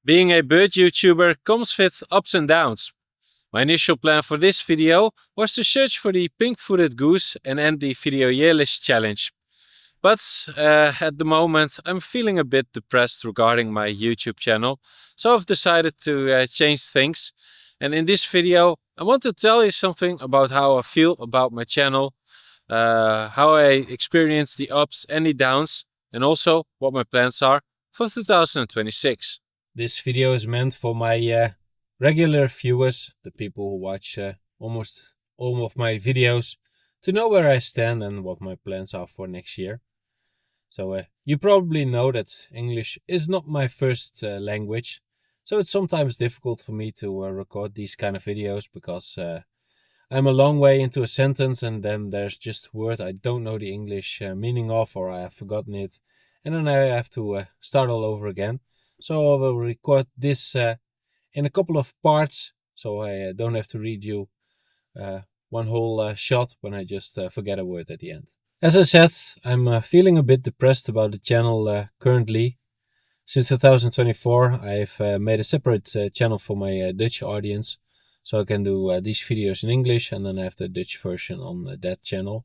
Being a bird YouTuber comes with ups and downs. My initial plan for this video was to search for the pink-footed goose and end the video year list challenge. But at the moment I'm feeling a bit depressed regarding my YouTube channel, so I've decided to change things. And in this video I want to tell you something about how I feel about my channel, how I experience the ups and the downs, and also what my plans are for 2026. This video is meant for my regular viewers, the people who watch almost all of my videos, to know where I stand and what my plans are for next year. So you probably know that English is not my first language, so it's sometimes difficult for me to record these kind of videos because I'm a long way into a sentence and then there's just word I don't know the English meaning of, or I have forgotten it, and then I have to start all over again. So I will record this in a couple of parts, so I don't have to read you one whole shot when I just forget a word at the end. As I said, I'm feeling a bit depressed about the channel currently. Since 2024 I've made a separate channel for my Dutch audience, so I can do these videos in English and then I have the Dutch version on that channel.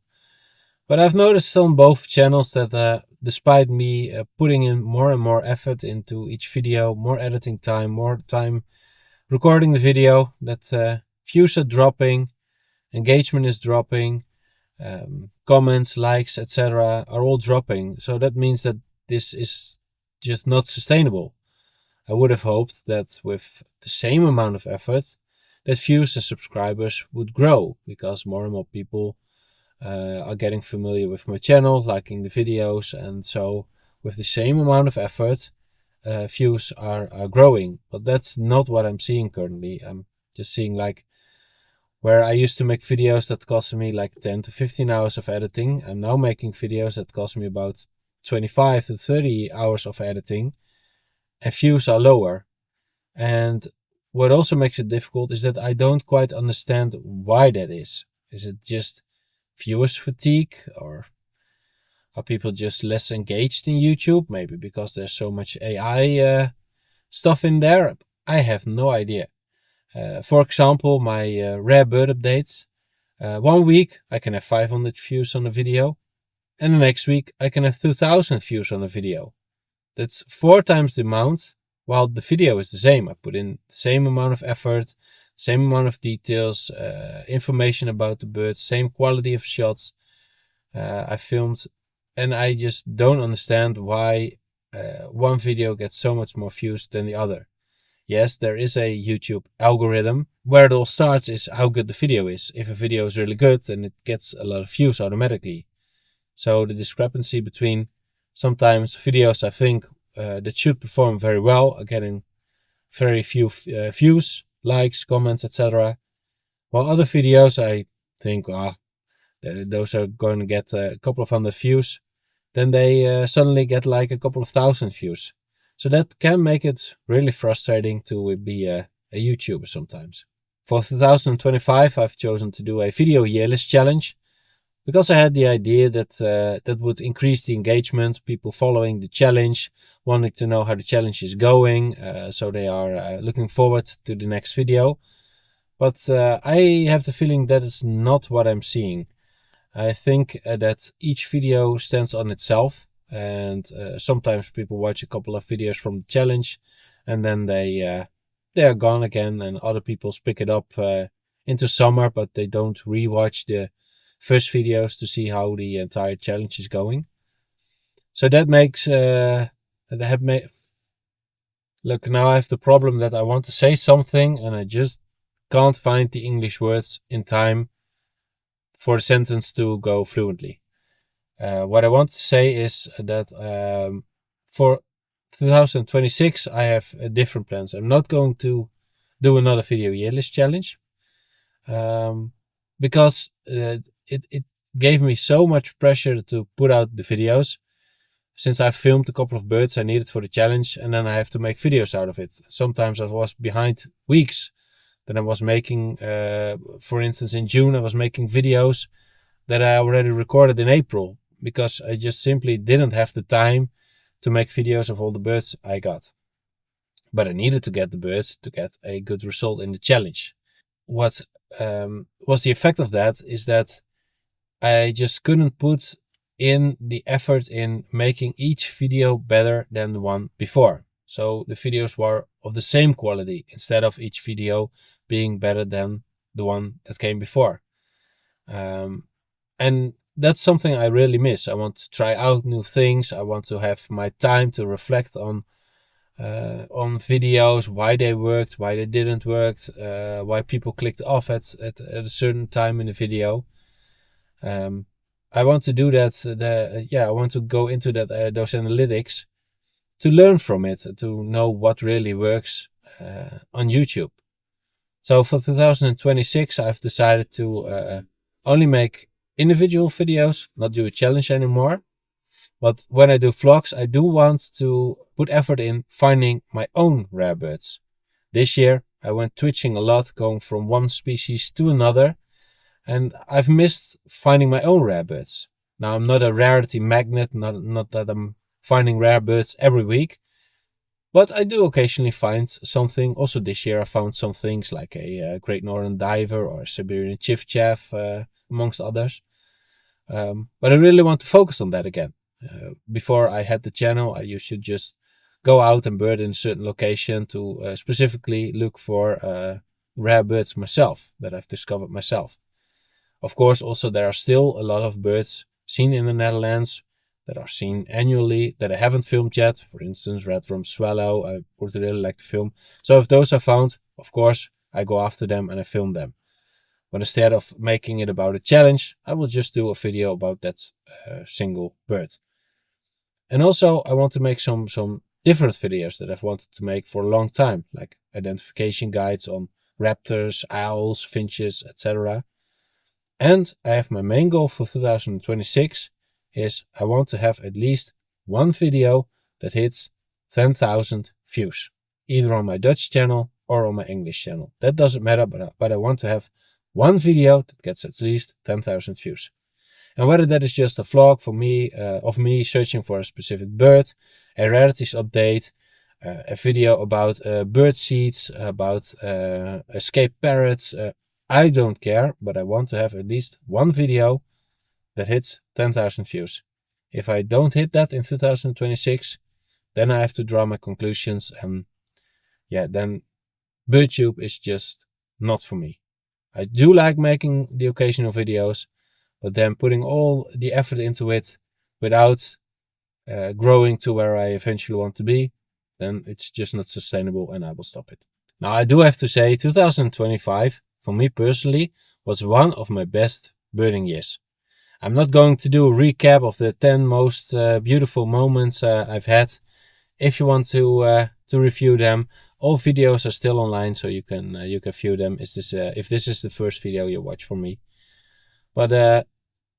But I've noticed on both channels that despite me putting in more and more effort into each video, more editing time, more time recording the video, that views are dropping, engagement is dropping, comments, likes, etc. are all dropping. So that means that this is just not sustainable. I would have hoped that with the same amount of effort, that views and subscribers would grow because more and more people are getting familiar with my channel, liking the videos, and so with the same amount of effort, views are growing. But that's not what I'm seeing currently. I'm just seeing like where I used to make videos that cost me like 10 to 15 hours of editing. I'm now making videos that cost me about 25 to 30 hours of editing, and views are lower. And what also makes it difficult is that I don't quite understand why that is. Is it just viewers fatigue, or are people just less engaged in YouTube? Maybe because there's so much AI stuff in there. I have no idea. For example, my rare bird updates. 1 week I can have 500 views on a video, and the next week I can have 2000 views on a video. That's 4 times the amount, while the video is the same. I put in the same amount of effort, same amount of details, information about the bird, same quality of shots I filmed, and I just don't understand why one video gets so much more views than the other. Yes, there is a YouTube algorithm. Where it all starts is how good the video is. If a video is really good, then it gets a lot of views automatically. So the discrepancy between sometimes videos I think that should perform very well are getting very few views, likes, comments, etc. While other videos I think, those are going to get a couple of hundred views, then they suddenly get like a couple of thousand views. So that can make it really frustrating to be a YouTuber sometimes. For 2025 I've chosen to do a video year list challenge, because I had the idea that that would increase the engagement, people following the challenge, wanting to know how the challenge is going, so they are looking forward to the next video. But I have the feeling that is not what I'm seeing. I think that each video stands on itself, and sometimes people watch a couple of videos from the challenge and then they are gone again, and other people pick it up into summer, but they don't rewatch the first videos to see how the entire challenge is going. So that makes look, now I have the problem that I want to say something and I just can't find the English words in time for the sentence to go fluently. What I want to say is that for 2026 I have different plans. I'm not going to do another video year list challenge because it gave me so much pressure to put out the videos. Since I filmed a couple of birds I needed for the challenge, and then I have to make videos out of it. Sometimes I was behind weeks. Then I was making, for instance, in June I was making videos that I already recorded in April, because I just simply didn't have the time to make videos of all the birds I got. but I needed to get the birds to get a good result in the challenge. What was the effect of that is that I just couldn't put in the effort in making each video better than the one before. So the videos were of the same quality instead of each video being better than the one that came before. And that's something I really miss. I want to try out new things. I want to have my time to reflect on videos, why they worked, why they didn't work, why people clicked off at a certain time in the video. I want to do that. I want to go into that those analytics to learn from it, to know what really works on YouTube. So for 2026, I've decided to only make individual videos, not do a challenge anymore. But when I do vlogs, I do want to put effort in finding my own rare birds. This year, I went twitching a lot, going from one species to another, and I've missed finding my own rare birds. Now, I'm not a rarity magnet, not that I'm finding rare birds every week, but I do occasionally find something. Also this year I found some things like a Great Northern Diver or a Siberian Chiffchaff, amongst others. But I really want to focus on that again. Before I had the channel, I used to just go out and bird in a certain location to specifically look for rare birds myself that I've discovered myself. Of course, also there are still a lot of birds seen in the Netherlands that are seen annually that I haven't filmed yet. For instance, red-rumped swallow, I would really like to film. So if those are found, of course, I go after them and I film them. But instead of making it about a challenge, I will just do a video about that single bird. And also, I want to make some different videos that I've wanted to make for a long time, like identification guides on raptors, owls, finches, etc. And I have my main goal for 2026 is I want to have at least one video that hits 10,000 views, either on my Dutch channel or on my English channel. That doesn't matter, but I want to have one video that gets at least 10,000 views. And whether that is just a vlog for me, of me searching for a specific bird, a rarities update, a video about bird seeds, about escaped parrots, I don't care, but I want to have at least one video that hits 10,000 views. If I don't hit that in 2026, then I have to draw my conclusions, and then BirdTube is just not for me. I do like making the occasional videos, but then putting all the effort into it without growing to where I eventually want to be, then it's just not sustainable and I will stop it. Now, I do have to say 2025, for me personally, was one of my best birding years. I'm not going to do a recap of the 10 most beautiful moments I've had. If you want to review them, all videos are still online, so you can view them. If this is the first video you watch from me? But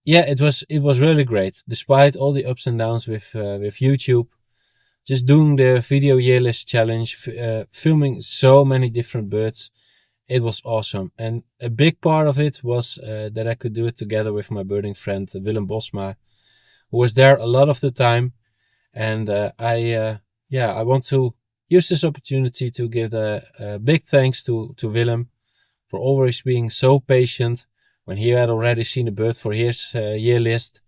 it was really great, despite all the ups and downs with YouTube. Just doing the video year list challenge, filming so many different birds, it was awesome. And a big part of it was that I could do it together with my birding friend Willem Bosma, who was there a lot of the time. And I want to use this opportunity to give a big thanks to Willem for always being so patient when he had already seen a bird for his year list.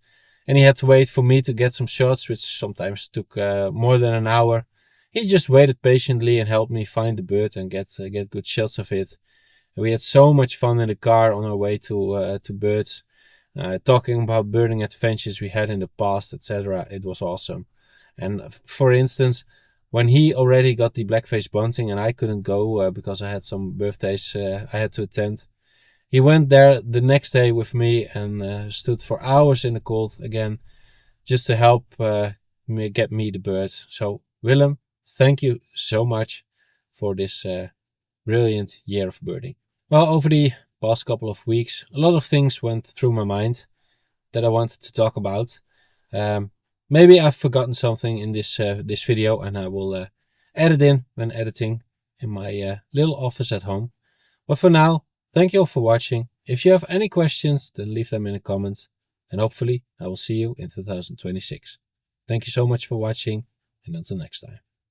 And he had to wait for me to get some shots, which sometimes took more than an hour. He just waited patiently and helped me find the bird and get good shots of it. And we had so much fun in the car on our way to birds, talking about birding adventures we had in the past, etc. It was awesome. And for instance, when he already got the black-faced bunting and I couldn't go because I had some birthdays I had to attend, he went there the next day with me and stood for hours in the cold again, just to help get me the bird. So Willem, thank you so much for this brilliant year of birding. Well, over the past couple of weeks, a lot of things went through my mind that I wanted to talk about. Maybe I've forgotten something in this video, and I will edit in when editing in my little office at home. But for now, thank you all for watching. If you have any questions, then leave them in the comments, and hopefully I will see you in 2026. Thank you so much for watching, and until next time.